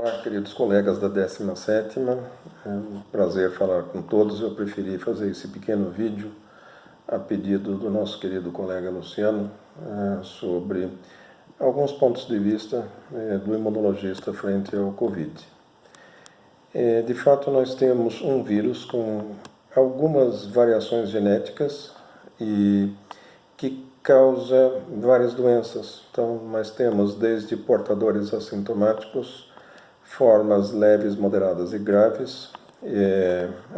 Olá, queridos colegas da 17ª, é um prazer falar com todos. Eu preferi fazer esse pequeno vídeo a pedido do nosso querido colega Luciano sobre alguns pontos de vista do imunologista frente ao Covid. De fato, nós temos um vírus com algumas variações genéticas e que causa várias doenças. Então, nós temos desde portadores assintomáticos, formas leves, moderadas e graves,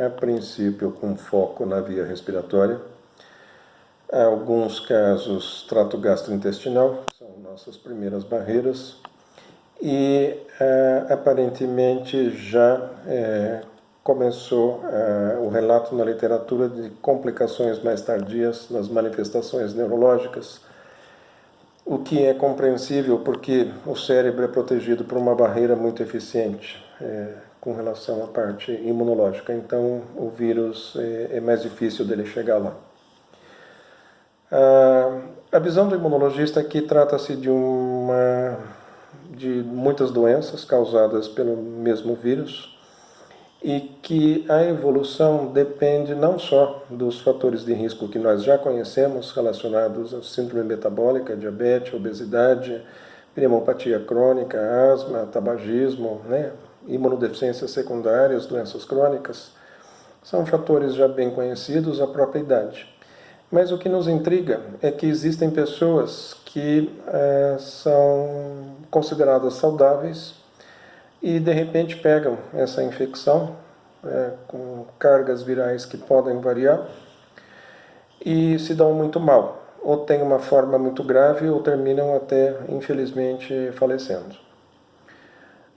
a princípio com foco na via respiratória. Há alguns casos trato gastrointestinal, são nossas primeiras barreiras, e aparentemente já começou o relato na literatura de complicações mais tardias nas manifestações neurológicas, o que é compreensível porque o cérebro é protegido por uma barreira muito eficiente com relação à parte imunológica, então o vírus é mais difícil dele chegar lá. A visão do imunologista aqui trata-se de muitas doenças causadas pelo mesmo vírus e que a evolução depende não só dos fatores de risco que nós já conhecemos relacionados à síndrome metabólica, diabetes, obesidade, pneumopatia crônica, asma, tabagismo, imunodeficiências secundárias, doenças crônicas, são fatores já bem conhecidos, a própria idade. Mas o que nos intriga é que existem pessoas que são consideradas saudáveis e de repente pegam essa infecção com cargas virais que podem variar e se dão muito mal, ou têm uma forma muito grave ou terminam até, infelizmente, falecendo.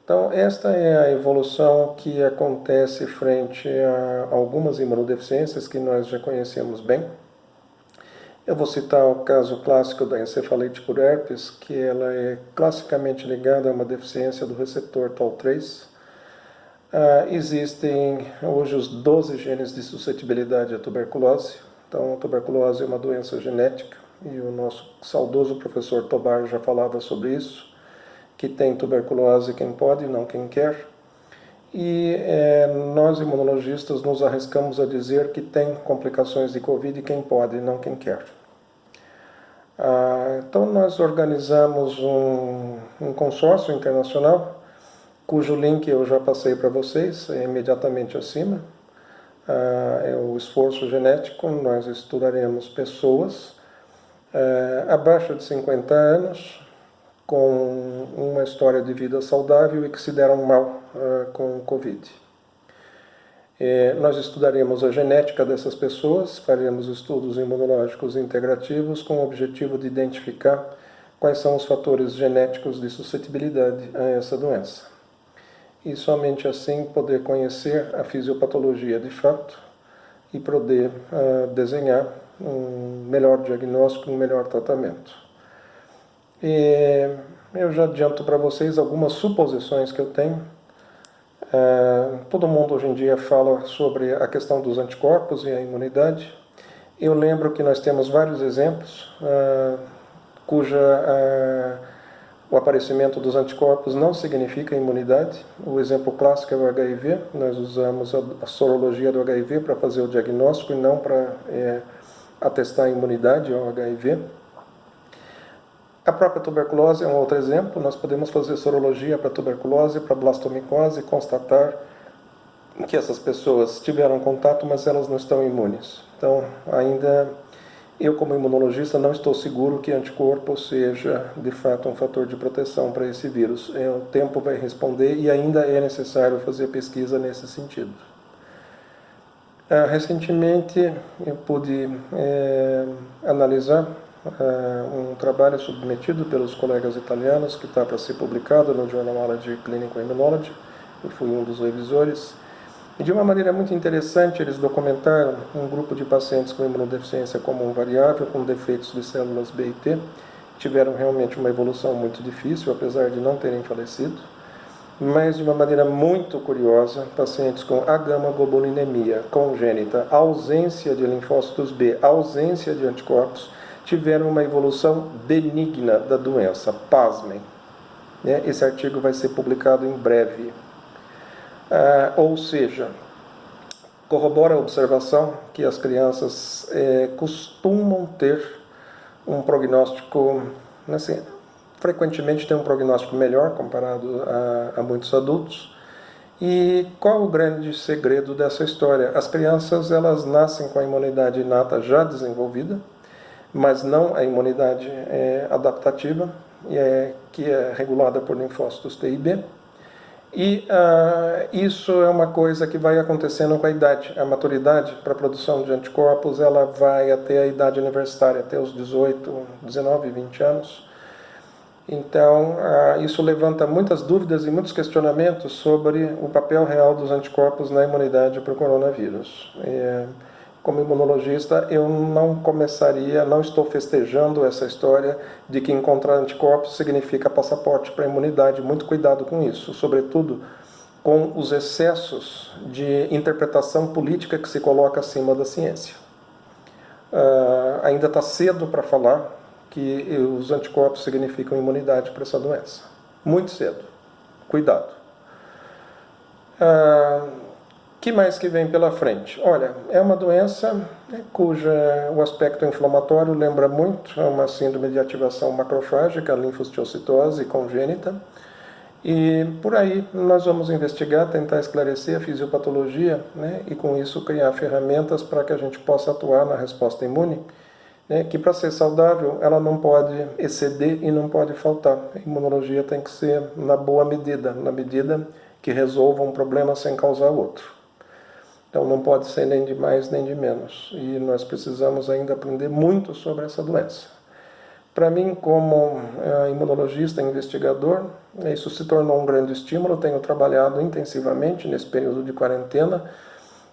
Então, esta é a evolução que acontece frente a algumas imunodeficiências que nós já conhecemos bem. Eu vou citar o caso clássico da encefalite por herpes, que ela é classicamente ligada a uma deficiência do receptor TOL3. Existem hoje os 12 genes de suscetibilidade à tuberculose. Então, a tuberculose é uma doença genética, e o nosso saudoso professor Tobar já falava sobre isso, que tem tuberculose quem pode, não quem quer. E nós, imunologistas, nos arriscamos a dizer que tem complicações de Covid quem pode, não quem quer. Então, nós organizamos um consórcio internacional, cujo link eu já passei para vocês, imediatamente acima. É o esforço genético. Nós estudaremos pessoas abaixo de 50 anos, com uma história de vida saudável e que se deram mal com o Covid. Nós estudaremos a genética dessas pessoas, faremos estudos imunológicos integrativos com o objetivo de identificar quais são os fatores genéticos de suscetibilidade a essa doença. E somente assim poder conhecer a fisiopatologia de fato e poder desenhar um melhor diagnóstico, um melhor tratamento. Eu já adianto para vocês algumas suposições que eu tenho. Todo mundo hoje em dia fala sobre a questão dos anticorpos e a imunidade. Eu lembro que nós temos vários exemplos o aparecimento dos anticorpos não significa imunidade. O exemplo clássico é o HIV. Nós usamos a sorologia do HIV para fazer o diagnóstico e não para atestar a imunidade ao HIV. A própria tuberculose é um outro exemplo. Nós podemos fazer sorologia para tuberculose, para blastomicose e constatar que essas pessoas tiveram contato, mas elas não estão imunes. Então, ainda eu, como imunologista, não estou seguro que anticorpo seja, de fato, um fator de proteção para esse vírus. O tempo vai responder e ainda é necessário fazer pesquisa nesse sentido. Recentemente, eu pude analisar um trabalho submetido pelos colegas italianos, que está para ser publicado no Journal of Clinical Immunology. Eu fui um dos revisores. E de uma maneira muito interessante, eles documentaram um grupo de pacientes com imunodeficiência comum variável, com defeitos de células B e T. Tiveram realmente uma evolução muito difícil, apesar de não terem falecido. Mas, de uma maneira muito curiosa, pacientes com agama-globulinemia congênita, ausência de linfócitos B, ausência de anticorpos, tiveram uma evolução benigna da doença. Pasmem. né? Esse artigo vai ser publicado em breve. Ou seja, corrobora a observação que as crianças costumam ter um prognóstico, assim, frequentemente tem um prognóstico melhor comparado a muitos adultos. E qual o grande segredo dessa história? As crianças, elas nascem com a imunidade inata já desenvolvida, mas não a imunidade adaptativa, que é regulada por linfócitos T e B. E isso é uma coisa que vai acontecendo com a idade. A maturidade para a produção de anticorpos, ela vai até a idade universitária, até os 18, 19, 20 anos. Então, isso levanta muitas dúvidas e muitos questionamentos sobre o papel real dos anticorpos na imunidade para o coronavírus. Como imunologista, eu não estou festejando essa história de que encontrar anticorpos significa passaporte para a imunidade. Muito cuidado com isso, sobretudo com os excessos de interpretação política que se coloca acima da ciência. Ainda está cedo para falar que os anticorpos significam imunidade para essa doença. Muito cedo. Cuidado. Que mais que vem pela frente? Olha, é uma doença o aspecto inflamatório lembra muito, é uma síndrome de ativação macrofágica, linfociticose congênita, e por aí nós vamos investigar, tentar esclarecer a fisiopatologia, né, e com isso criar ferramentas para que a gente possa atuar na resposta imune, né, que para ser saudável ela não pode exceder e não pode faltar. A imunologia tem que ser na boa medida, na medida que resolva um problema sem causar outro. Então não pode ser nem de mais nem de menos. E nós precisamos ainda aprender muito sobre essa doença. Para mim, como imunologista, investigador, isso se tornou um grande estímulo. Tenho trabalhado intensivamente nesse período de quarentena.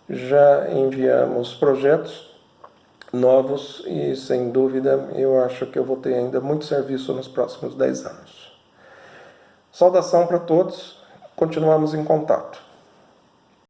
Já enviamos projetos novos e, sem dúvida, eu acho que eu vou ter ainda muito serviço nos próximos 10 anos. Saudação para todos. Continuamos em contato.